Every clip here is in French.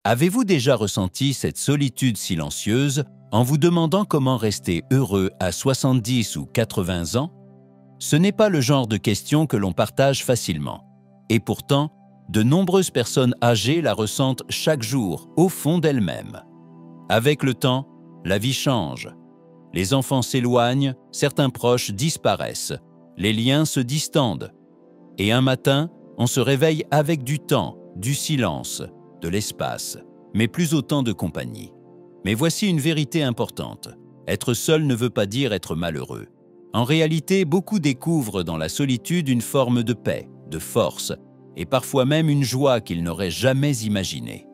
Avez-vous déjà ressenti cette solitude silencieuse en vous demandant comment rester heureux à 70 ou 80 ans? Ce n'est pas le genre de question que l'on partage facilement. Et pourtant, de nombreuses personnes âgées la ressentent chaque jour, au fond d'elles-mêmes. Avec le temps, la vie change. Les enfants s'éloignent, certains proches disparaissent, les liens se distendent. Et un matin, on se réveille avec du temps, du silence, de l'espace, mais plus autant de compagnie. Mais voici une vérité importante. Être seul ne veut pas dire être malheureux. En réalité, beaucoup découvrent dans la solitude une forme de paix, de force, et parfois même une joie qu'ils n'auraient jamais imaginée.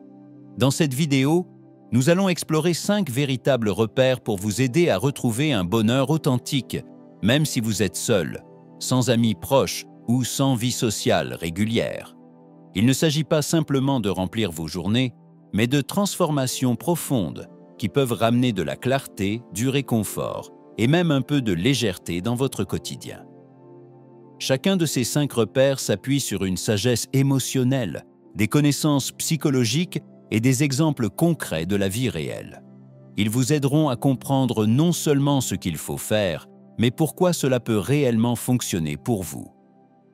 Dans cette vidéo, nous allons explorer 5 véritables repères pour vous aider à retrouver un bonheur authentique, même si vous êtes seul, sans amis proches ou sans vie sociale régulière. Il ne s'agit pas simplement de remplir vos journées, mais de transformations profondes qui peuvent ramener de la clarté, du réconfort et même un peu de légèreté dans votre quotidien. Chacun de ces 5 repères s'appuie sur une sagesse émotionnelle, des connaissances psychologiques et des exemples concrets de la vie réelle. Ils vous aideront à comprendre non seulement ce qu'il faut faire, mais pourquoi cela peut réellement fonctionner pour vous.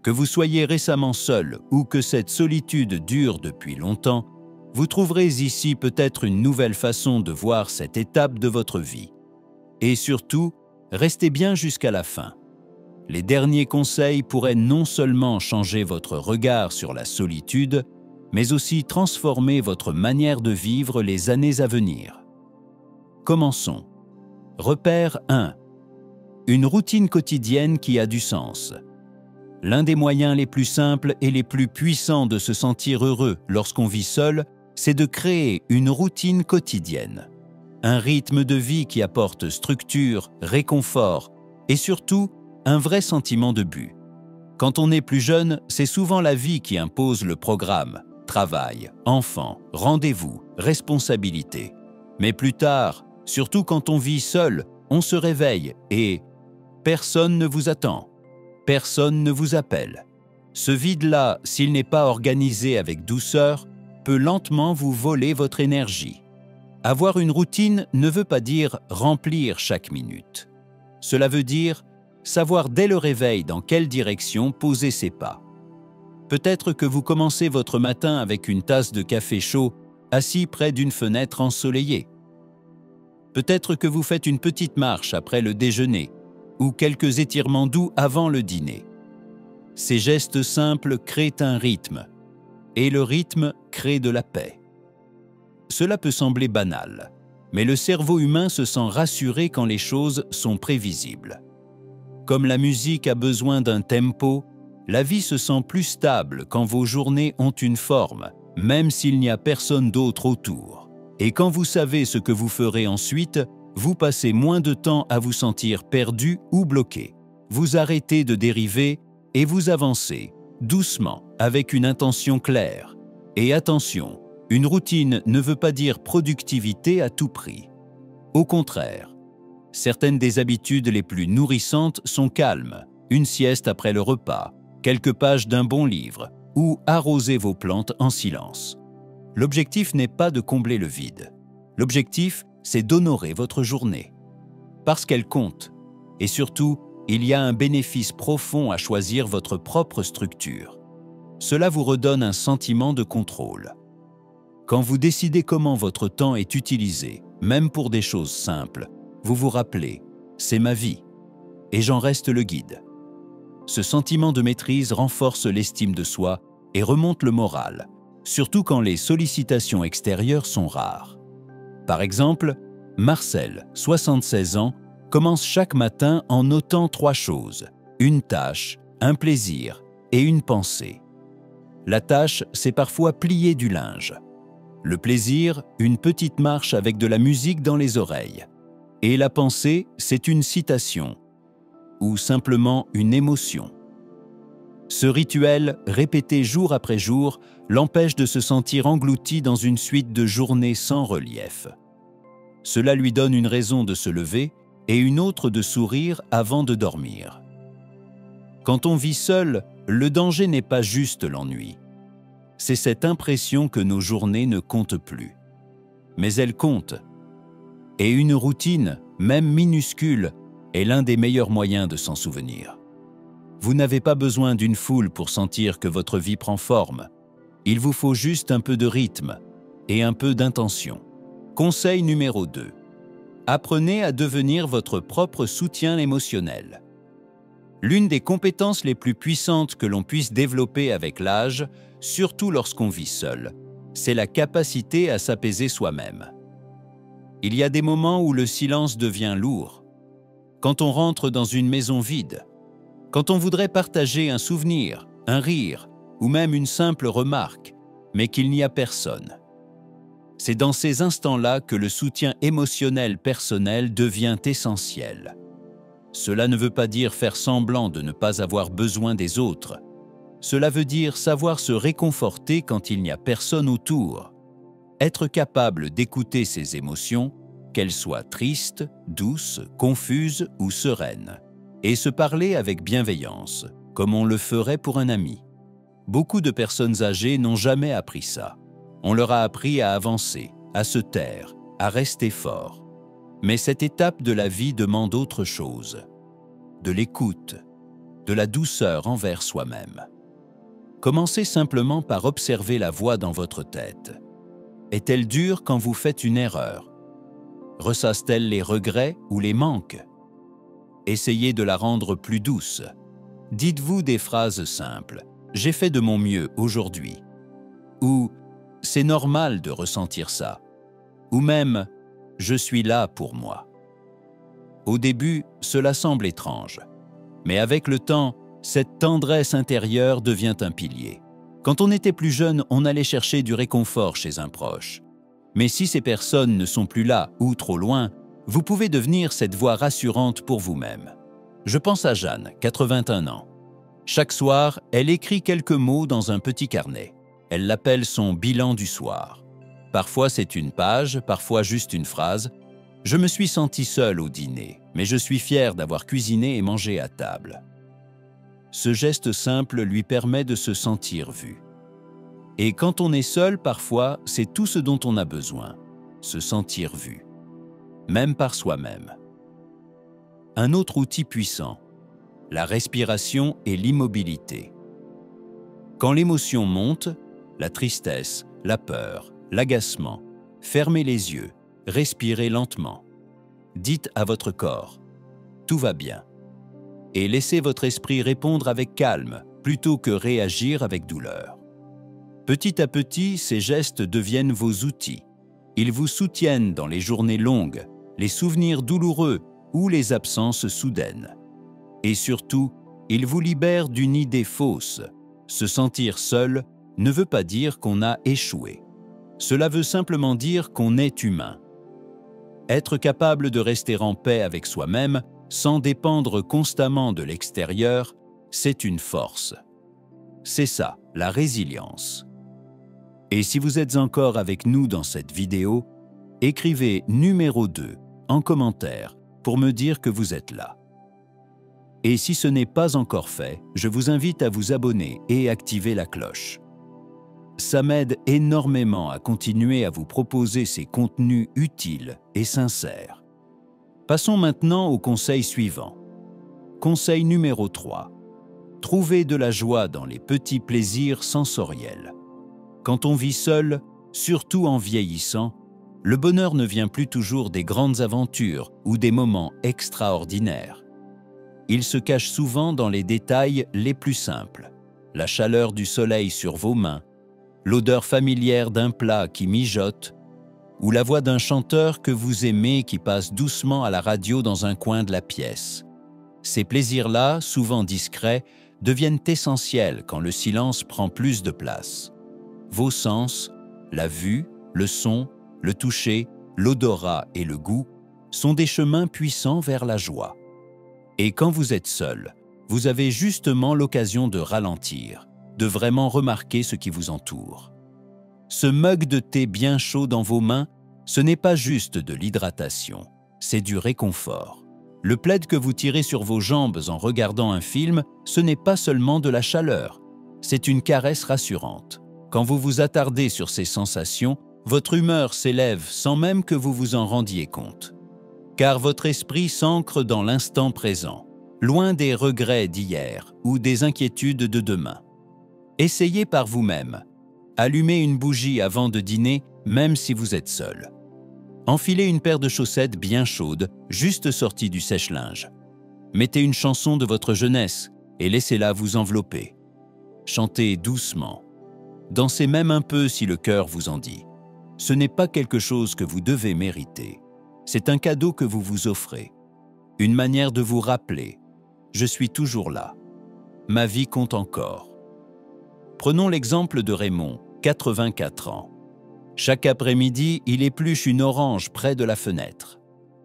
Que vous soyez récemment seul ou que cette solitude dure depuis longtemps, vous trouverez ici peut-être une nouvelle façon de voir cette étape de votre vie. Et surtout, restez bien jusqu'à la fin. Les derniers conseils pourraient non seulement changer votre regard sur la solitude, mais aussi transformer votre manière de vivre les années à venir. Commençons. Repère 1. Une routine quotidienne qui a du sens. L'un des moyens les plus simples et les plus puissants de se sentir heureux lorsqu'on vit seul, c'est de créer une routine quotidienne. Un rythme de vie qui apporte structure, réconfort et surtout un vrai sentiment de but. Quand on est plus jeune, c'est souvent la vie qui impose le programme. Travail, enfants, rendez-vous, responsabilités. Mais plus tard, surtout quand on vit seul, on se réveille et personne ne vous attend, personne ne vous appelle. Ce vide-là, s'il n'est pas organisé avec douceur, peut lentement vous voler votre énergie. Avoir une routine ne veut pas dire remplir chaque minute. Cela veut dire savoir dès le réveil dans quelle direction poser ses pas. Peut-être que vous commencez votre matin avec une tasse de café chaud, assis près d'une fenêtre ensoleillée. Peut-être que vous faites une petite marche après le déjeuner, ou quelques étirements doux avant le dîner. Ces gestes simples créent un rythme, et le rythme crée de la paix. Cela peut sembler banal, mais le cerveau humain se sent rassuré quand les choses sont prévisibles. Comme la musique a besoin d'un tempo, la vie se sent plus stable quand vos journées ont une forme, même s'il n'y a personne d'autre autour. Et quand vous savez ce que vous ferez ensuite, vous passez moins de temps à vous sentir perdu ou bloqué. Vous arrêtez de dériver et vous avancez, doucement, avec une intention claire. Et attention, une routine ne veut pas dire productivité à tout prix. Au contraire, certaines des habitudes les plus nourrissantes sont calmes, une sieste après le repas, quelques pages d'un bon livre, ou arroser vos plantes en silence. L'objectif n'est pas de combler le vide. L'objectif, c'est d'honorer votre journée. Parce qu'elle compte. Et surtout, il y a un bénéfice profond à choisir votre propre structure. Cela vous redonne un sentiment de contrôle. Quand vous décidez comment votre temps est utilisé, même pour des choses simples, vous vous rappelez « c'est ma vie » et j'en reste le guide. Ce sentiment de maîtrise renforce l'estime de soi et remonte le moral, surtout quand les sollicitations extérieures sont rares. Par exemple, Marcel, 76 ans, commence chaque matin en notant 3 choses, une tâche, un plaisir et une pensée. La tâche, c'est parfois plier du linge. Le plaisir, une petite marche avec de la musique dans les oreilles. Et la pensée, c'est une citation ou simplement une émotion. Ce rituel, répété jour après jour, l'empêche de se sentir englouti dans une suite de journées sans relief. Cela lui donne une raison de se lever et une autre de sourire avant de dormir. Quand on vit seul, le danger n'est pas juste l'ennui. c'est cette impression que nos journées ne comptent plus. Mais elles comptent. Et une routine, même minuscule, est l'un des meilleurs moyens de s'en souvenir. Vous n'avez pas besoin d'une foule pour sentir que votre vie prend forme. Il vous faut juste un peu de rythme et un peu d'intention. Conseil numéro 2. Apprenez à devenir votre propre soutien émotionnel. L'une des compétences les plus puissantes que l'on puisse développer avec l'âge, surtout lorsqu'on vit seul, c'est la capacité à s'apaiser soi-même. Il y a des moments où le silence devient lourd. Quand on rentre dans une maison vide, quand on voudrait partager un souvenir, un rire ou même une simple remarque, mais qu'il n'y a personne. C'est dans ces instants-là que le soutien émotionnel personnel devient essentiel. Cela ne veut pas dire faire semblant de ne pas avoir besoin des autres. Cela veut dire savoir se réconforter quand il n'y a personne autour. Être capable d'écouter ses émotions, qu'elles soient tristes, douces, confuses ou sereines, et se parler avec bienveillance, comme on le ferait pour un ami. Beaucoup de personnes âgées n'ont jamais appris ça. On leur a appris à avancer, à se taire, à rester fort. Mais cette étape de la vie demande autre chose. De l'écoute, de la douceur envers soi-même. Commencez simplement par observer la voix dans votre tête. Est-elle dure quand vous faites une erreur? Ressasse-t-elle les regrets ou les manques? Essayez de la rendre plus douce. Dites-vous des phrases simples. « J'ai fait de mon mieux aujourd'hui » ou « C'est normal de ressentir ça » ou même « Je suis là pour moi ». Au début, cela semble étrange. Mais avec le temps, cette tendresse intérieure devient un pilier. Quand on était plus jeune, on allait chercher du réconfort chez un proche. Mais si ces personnes ne sont plus là ou trop loin, vous pouvez devenir cette voix rassurante pour vous-même. Je pense à Jeanne, 81 ans. Chaque soir, elle écrit quelques mots dans un petit carnet. Elle l'appelle son bilan du soir. Parfois c'est une page, parfois juste une phrase. « Je me suis senti seul au dîner, mais je suis fier d'avoir cuisiné et mangé à table. » Ce geste simple lui permet de se sentir vu. Et quand on est seul, parfois, c'est tout ce dont on a besoin, se sentir vu, même par soi-même. Un autre outil puissant, la respiration et l'immobilité. Quand l'émotion monte, la tristesse, la peur, l'agacement, fermez les yeux, respirez lentement. Dites à votre corps « Tout va bien » et laissez votre esprit répondre avec calme plutôt que réagir avec douleur. Petit à petit, ces gestes deviennent vos outils. Ils vous soutiennent dans les journées longues, les souvenirs douloureux ou les absences soudaines. Et surtout, ils vous libèrent d'une idée fausse. Se sentir seul ne veut pas dire qu'on a échoué. Cela veut simplement dire qu'on est humain. Être capable de rester en paix avec soi-même sans dépendre constamment de l'extérieur, c'est une force. C'est ça, la résilience. Et si vous êtes encore avec nous dans cette vidéo, écrivez numéro 2 en commentaire pour me dire que vous êtes là. Et si ce n'est pas encore fait, je vous invite à vous abonner et activer la cloche. Ça m'aide énormément à continuer à vous proposer ces contenus utiles et sincères. Passons maintenant au conseil suivant. Conseil numéro 3. Trouvez de la joie dans les petits plaisirs sensoriels. Quand on vit seul, surtout en vieillissant, le bonheur ne vient plus toujours des grandes aventures ou des moments extraordinaires. Il se cache souvent dans les détails les plus simples. La chaleur du soleil sur vos mains, l'odeur familière d'un plat qui mijote, ou la voix d'un chanteur que vous aimez qui passe doucement à la radio dans un coin de la pièce. Ces plaisirs-là, souvent discrets, deviennent essentiels quand le silence prend plus de place. Vos sens, la vue, le son, le toucher, l'odorat et le goût sont des chemins puissants vers la joie. Et quand vous êtes seul, vous avez justement l'occasion de ralentir, de vraiment remarquer ce qui vous entoure. Ce mug de thé bien chaud dans vos mains, ce n'est pas juste de l'hydratation, c'est du réconfort. Le plaid que vous tirez sur vos jambes en regardant un film, ce n'est pas seulement de la chaleur, c'est une caresse rassurante. Quand vous vous attardez sur ces sensations, votre humeur s'élève sans même que vous vous en rendiez compte. Car votre esprit s'ancre dans l'instant présent, loin des regrets d'hier ou des inquiétudes de demain. Essayez par vous-même. Allumez une bougie avant de dîner, même si vous êtes seul. Enfilez une paire de chaussettes bien chaudes, juste sorties du sèche-linge. Mettez une chanson de votre jeunesse et laissez-la vous envelopper. Chantez doucement. Dansez même un peu si le cœur vous en dit. Ce n'est pas quelque chose que vous devez mériter. C'est un cadeau que vous vous offrez. Une manière de vous rappeler « Je suis toujours là. Ma vie compte encore ». Prenons l'exemple de Raymond, 84 ans. Chaque après-midi, il épluche une orange près de la fenêtre.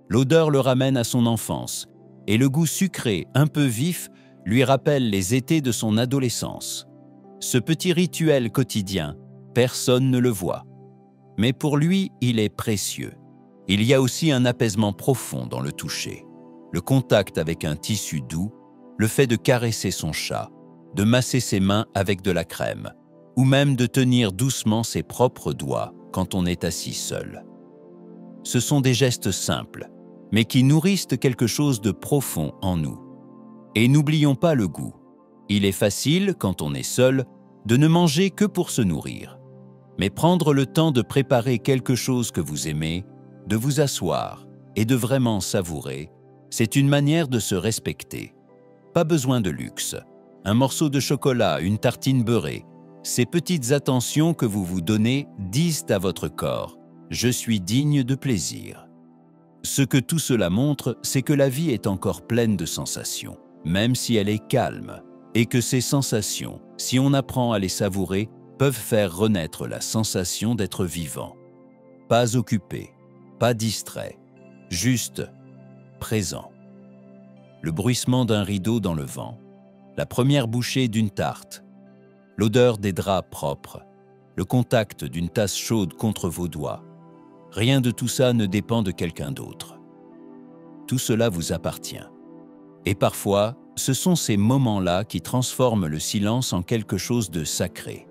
L'odeur le ramène à son enfance et le goût sucré, un peu vif, lui rappelle les étés de son adolescence. Ce petit rituel quotidien, personne ne le voit. Mais pour lui, il est précieux. Il y a aussi un apaisement profond dans le toucher. Le contact avec un tissu doux, le fait de caresser son chat, de masser ses mains avec de la crème, ou même de tenir doucement ses propres doigts quand on est assis seul. Ce sont des gestes simples, mais qui nourrissent quelque chose de profond en nous. Et n'oublions pas le goût. Il est facile, quand on est seul, de ne manger que pour se nourrir. Mais prendre le temps de préparer quelque chose que vous aimez, de vous asseoir et de vraiment savourer, c'est une manière de se respecter. Pas besoin de luxe. Un morceau de chocolat, une tartine beurrée, ces petites attentions que vous vous donnez disent à votre corps « Je suis digne de plaisir ». Ce que tout cela montre, c'est que la vie est encore pleine de sensations, même si elle est calme, et que ces sensations, si on apprend à les savourer, peuvent faire renaître la sensation d'être vivant. Pas occupé, pas distrait, juste présent. Le bruissement d'un rideau dans le vent, la première bouchée d'une tarte, l'odeur des draps propres, le contact d'une tasse chaude contre vos doigts. Rien de tout ça ne dépend de quelqu'un d'autre. Tout cela vous appartient. Et parfois, ce sont ces moments-là qui transforment le silence en quelque chose de sacré.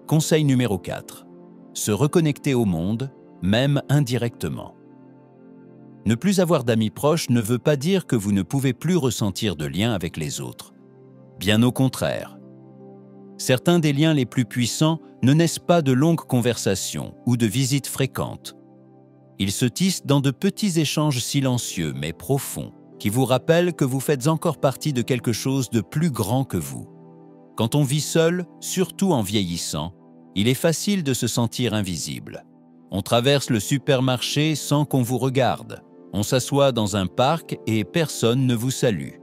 Conseil numéro 4. Se reconnecter au monde, même indirectement. Ne plus avoir d'amis proches ne veut pas dire que vous ne pouvez plus ressentir de lien avec les autres. Bien au contraire. Certains des liens les plus puissants ne naissent pas de longues conversations ou de visites fréquentes. Ils se tissent dans de petits échanges silencieux mais profonds qui vous rappellent que vous faites encore partie de quelque chose de plus grand que vous. Quand on vit seul, surtout en vieillissant, il est facile de se sentir invisible. On traverse le supermarché sans qu'on vous regarde. On s'assoit dans un parc et personne ne vous salue.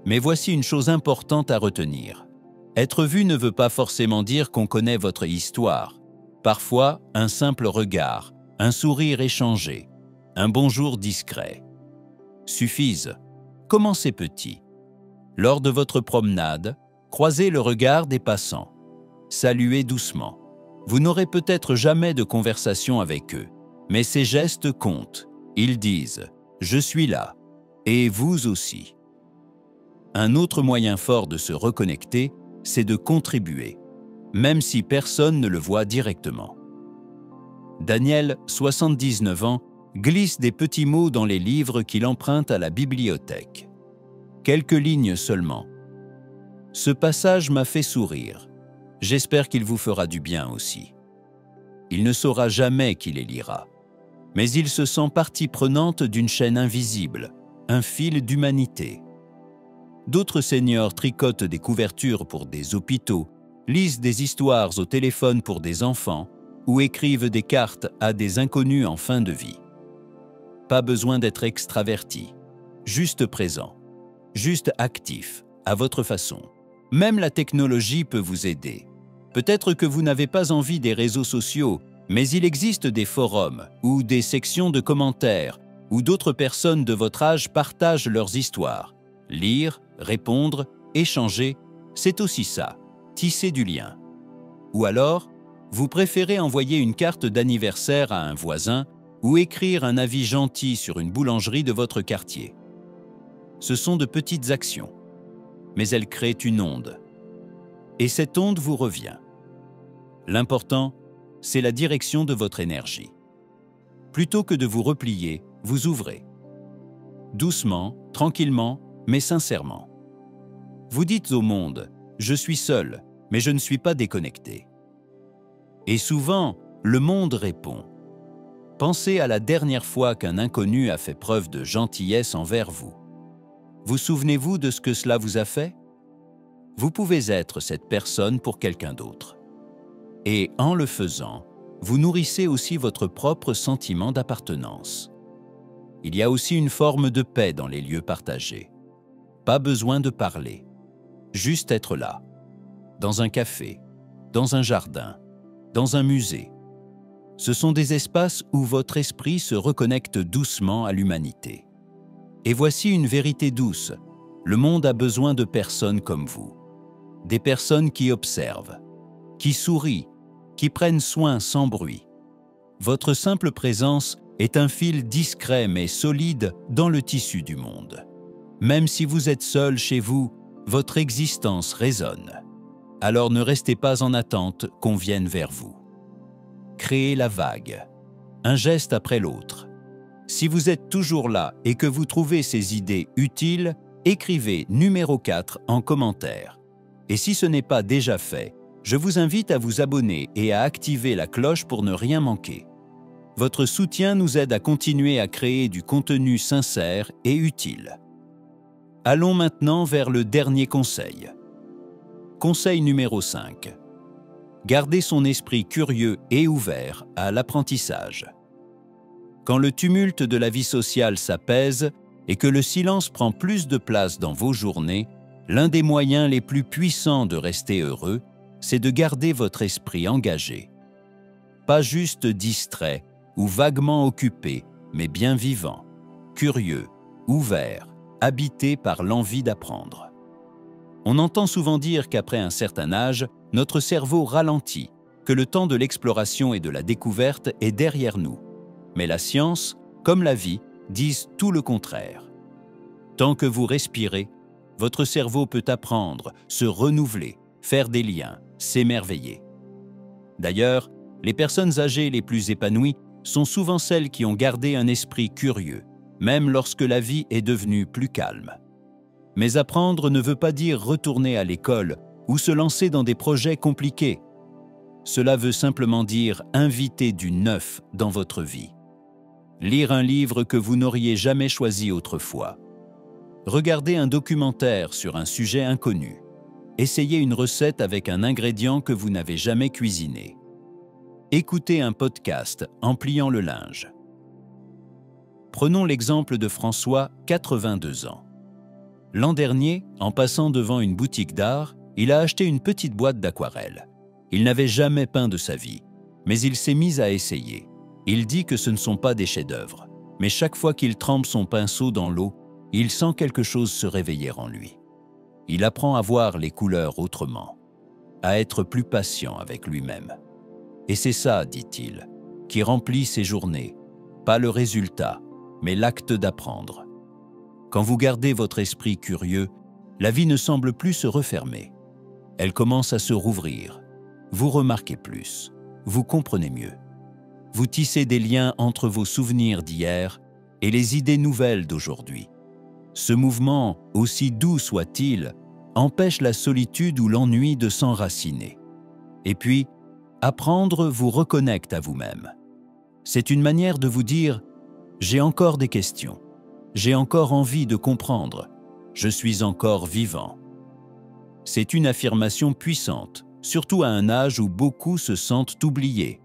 Mais voici une chose importante à retenir. Être vu ne veut pas forcément dire qu'on connaît votre histoire. Parfois, un simple regard, un sourire échangé, un bonjour discret suffisent. Commencez petit. Lors de votre promenade, croisez le regard des passants. Saluez doucement. Vous n'aurez peut-être jamais de conversation avec eux, mais ces gestes comptent. Ils disent « Je suis là » et vous aussi. Un autre moyen fort de se reconnecter, c'est de contribuer, même si personne ne le voit directement. Daniel, 79 ans, glisse des petits mots dans les livres qu'il emprunte à la bibliothèque. Quelques lignes seulement. Ce passage m'a fait sourire. J'espère qu'il vous fera du bien aussi. Il ne saura jamais qui les lira, mais il se sent partie prenante d'une chaîne invisible, un fil d'humanité. D'autres seniors tricotent des couvertures pour des hôpitaux, lisent des histoires au téléphone pour des enfants ou écrivent des cartes à des inconnus en fin de vie. Pas besoin d'être extraverti, juste présent, juste actif, à votre façon. Même la technologie peut vous aider. Peut-être que vous n'avez pas envie des réseaux sociaux, mais il existe des forums ou des sections de commentaires où d'autres personnes de votre âge partagent leurs histoires. Lire, répondre, échanger, c'est aussi ça, tisser du lien. Ou alors, vous préférez envoyer une carte d'anniversaire à un voisin ou écrire un avis gentil sur une boulangerie de votre quartier. Ce sont de petites actions, mais elles créent une onde. Et cette onde vous revient. L'important, c'est la direction de votre énergie. Plutôt que de vous replier, vous ouvrez. Doucement, tranquillement, mais sincèrement. Vous dites au monde, « Je suis seul, mais je ne suis pas déconnecté. » Et souvent, le monde répond. Pensez à la dernière fois qu'un inconnu a fait preuve de gentillesse envers vous. Vous souvenez-vous de ce que cela vous a fait? Vous pouvez être cette personne pour quelqu'un d'autre. Et en le faisant, vous nourrissez aussi votre propre sentiment d'appartenance. Il y a aussi une forme de paix dans les lieux partagés. Pas besoin de parler, juste être là, dans un café, dans un jardin, dans un musée. Ce sont des espaces où votre esprit se reconnecte doucement à l'humanité. Et voici une vérité douce, le monde a besoin de personnes comme vous. Des personnes qui observent, qui sourient, qui prennent soin sans bruit. Votre simple présence est un fil discret mais solide dans le tissu du monde. Même si vous êtes seul chez vous, votre existence résonne. Alors ne restez pas en attente qu'on vienne vers vous. Créez la vague, un geste après l'autre. Si vous êtes toujours là et que vous trouvez ces idées utiles, écrivez numéro 4 en commentaire. Et si ce n'est pas déjà fait, je vous invite à vous abonner et à activer la cloche pour ne rien manquer. Votre soutien nous aide à continuer à créer du contenu sincère et utile. Allons maintenant vers le dernier conseil. Conseil numéro 5. Gardez son esprit curieux et ouvert à l'apprentissage. Quand le tumulte de la vie sociale s'apaise et que le silence prend plus de place dans vos journées, l'un des moyens les plus puissants de rester heureux, c'est de garder votre esprit engagé. Pas juste distrait ou vaguement occupé, mais bien vivant, curieux, ouvert, habité par l'envie d'apprendre. On entend souvent dire qu'après un certain âge, notre cerveau ralentit, que le temps de l'exploration et de la découverte est derrière nous. Mais la science, comme la vie, disent tout le contraire. Tant que vous respirez, votre cerveau peut apprendre, se renouveler, faire des liens, s'émerveiller. D'ailleurs, les personnes âgées les plus épanouies sont souvent celles qui ont gardé un esprit curieux, même lorsque la vie est devenue plus calme. Mais apprendre ne veut pas dire retourner à l'école ou se lancer dans des projets compliqués. Cela veut simplement dire inviter du neuf dans votre vie. Lire un livre que vous n'auriez jamais choisi autrefois. Regarder un documentaire sur un sujet inconnu. Essayez une recette avec un ingrédient que vous n'avez jamais cuisiné. Écoutez un podcast en pliant le linge. Prenons l'exemple de François, 82 ans. L'an dernier, en passant devant une boutique d'art, il a acheté une petite boîte d'aquarelle. Il n'avait jamais peint de sa vie, mais il s'est mis à essayer. Il dit que ce ne sont pas des chefs-d'œuvre, mais chaque fois qu'il trempe son pinceau dans l'eau, il sent quelque chose se réveiller en lui. Il apprend à voir les couleurs autrement, à être plus patient avec lui-même. Et c'est ça, dit-il, qui remplit ses journées, pas le résultat, mais l'acte d'apprendre. Quand vous gardez votre esprit curieux, la vie ne semble plus se refermer. Elle commence à se rouvrir. Vous remarquez plus, vous comprenez mieux. Vous tissez des liens entre vos souvenirs d'hier et les idées nouvelles d'aujourd'hui. Ce mouvement, aussi doux soit-il, empêche la solitude ou l'ennui de s'enraciner. Et puis, apprendre vous reconnecte à vous-même. C'est une manière de vous dire « J'ai encore des questions, j'ai encore envie de comprendre, je suis encore vivant ». C'est une affirmation puissante, surtout à un âge où beaucoup se sentent oubliés,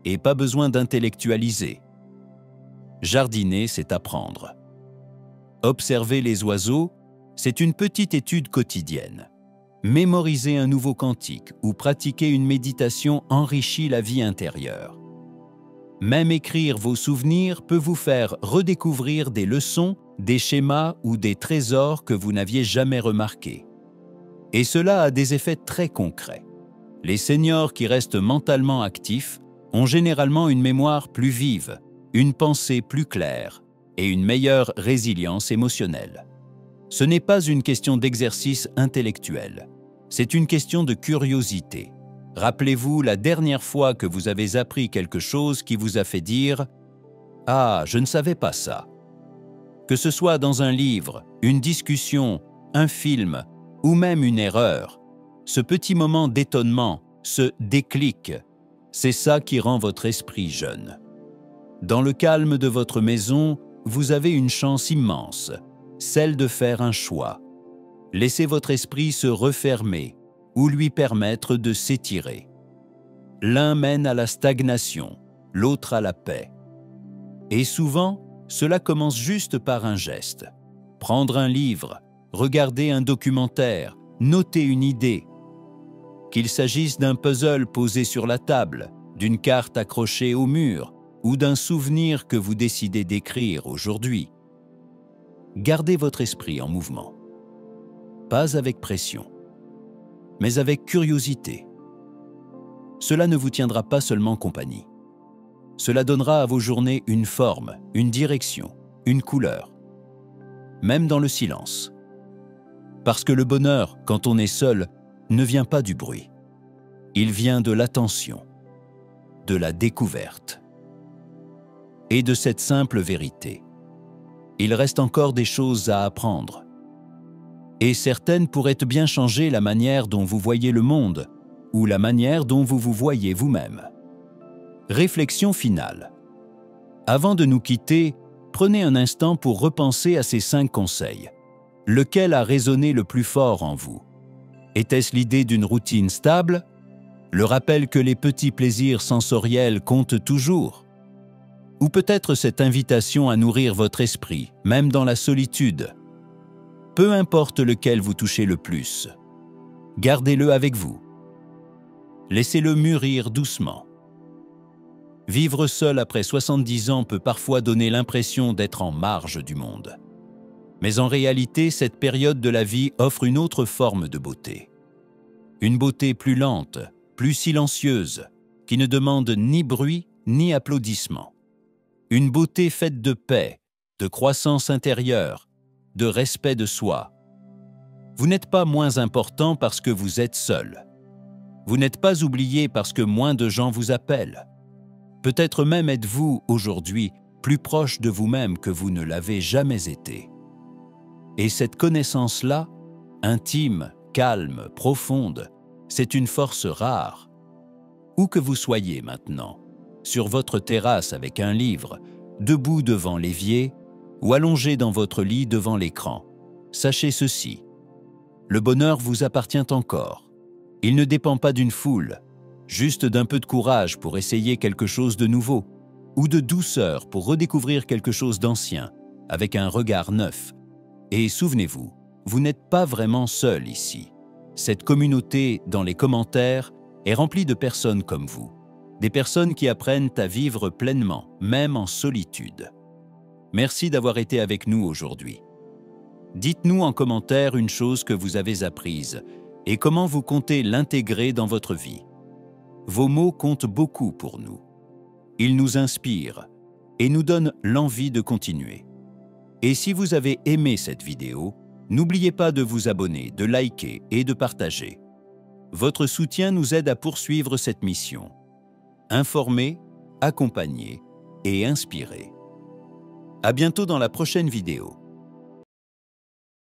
et pas besoin d'intellectualiser. Jardiner, c'est apprendre. Observer les oiseaux, c'est une petite étude quotidienne. Mémoriser un nouveau cantique ou pratiquer une méditation enrichit la vie intérieure. Même écrire vos souvenirs peut vous faire redécouvrir des leçons, des schémas ou des trésors que vous n'aviez jamais remarqués. Et cela a des effets très concrets. Les seniors qui restent mentalement actifs ont généralement une mémoire plus vive, une pensée plus claire et une meilleure résilience émotionnelle. Ce n'est pas une question d'exercice intellectuel, c'est une question de curiosité. Rappelez-vous la dernière fois que vous avez appris quelque chose qui vous a fait dire « Ah, je ne savais pas ça ». Que ce soit dans un livre, une discussion, un film ou même une erreur, ce petit moment d'étonnement, ce déclic, c'est ça qui rend votre esprit jeune. Dans le calme de votre maison, vous avez une chance immense, celle de faire un choix. Laissez votre esprit se refermer ou lui permettre de s'étirer. L'un mène à la stagnation, l'autre à la paix. Et souvent, cela commence juste par un geste. Prendre un livre, regarder un documentaire, noter une idée. Qu'il s'agisse d'un puzzle posé sur la table, d'une carte accrochée au mur ou d'un souvenir que vous décidez d'écrire aujourd'hui. Gardez votre esprit en mouvement. Pas avec pression, mais avec curiosité. Cela ne vous tiendra pas seulement compagnie. Cela donnera à vos journées une forme, une direction, une couleur. Même dans le silence. Parce que le bonheur, quand on est seul, ne vient pas du bruit. Il vient de l'attention, de la découverte. Et de cette simple vérité. Il reste encore des choses à apprendre. Et certaines pourraient bien changer la manière dont vous voyez le monde ou la manière dont vous vous voyez vous-même. Réflexion finale. Avant de nous quitter, prenez un instant pour repenser à ces 5 conseils. Lequel a résonné le plus fort en vous? Était-ce l'idée d'une routine stable? Le rappel que les petits plaisirs sensoriels comptent toujours? Ou peut-être cette invitation à nourrir votre esprit, même dans la solitude? Peu importe lequel vous touchez le plus, gardez-le avec vous. Laissez-le mûrir doucement. Vivre seul après 70 ans peut parfois donner l'impression d'être en marge du monde. Mais en réalité, cette période de la vie offre une autre forme de beauté. Une beauté plus lente, plus silencieuse, qui ne demande ni bruit ni applaudissements. Une beauté faite de paix, de croissance intérieure, de respect de soi. Vous n'êtes pas moins important parce que vous êtes seul. Vous n'êtes pas oublié parce que moins de gens vous appellent. Peut-être même êtes-vous, aujourd'hui, plus proche de vous-même que vous ne l'avez jamais été. Et cette connaissance-là, intime, calme, profonde, c'est une force rare. Où que vous soyez maintenant, sur votre terrasse avec un livre, debout devant l'évier ou allongé dans votre lit devant l'écran, sachez ceci. Le bonheur vous appartient encore. Il ne dépend pas d'une foule, juste d'un peu de courage pour essayer quelque chose de nouveau, ou de douceur pour redécouvrir quelque chose d'ancien, avec un regard neuf. Et souvenez-vous, vous n'êtes pas vraiment seul ici. Cette communauté, dans les commentaires, est remplie de personnes comme vous. Des personnes qui apprennent à vivre pleinement, même en solitude. Merci d'avoir été avec nous aujourd'hui. Dites-nous en commentaire une chose que vous avez apprise et comment vous comptez l'intégrer dans votre vie. Vos mots comptent beaucoup pour nous. Ils nous inspirent et nous donnent l'envie de continuer. Et si vous avez aimé cette vidéo, n'oubliez pas de vous abonner, de liker et de partager. Votre soutien nous aide à poursuivre cette mission. Informer, accompagner et inspirer. À bientôt dans la prochaine vidéo.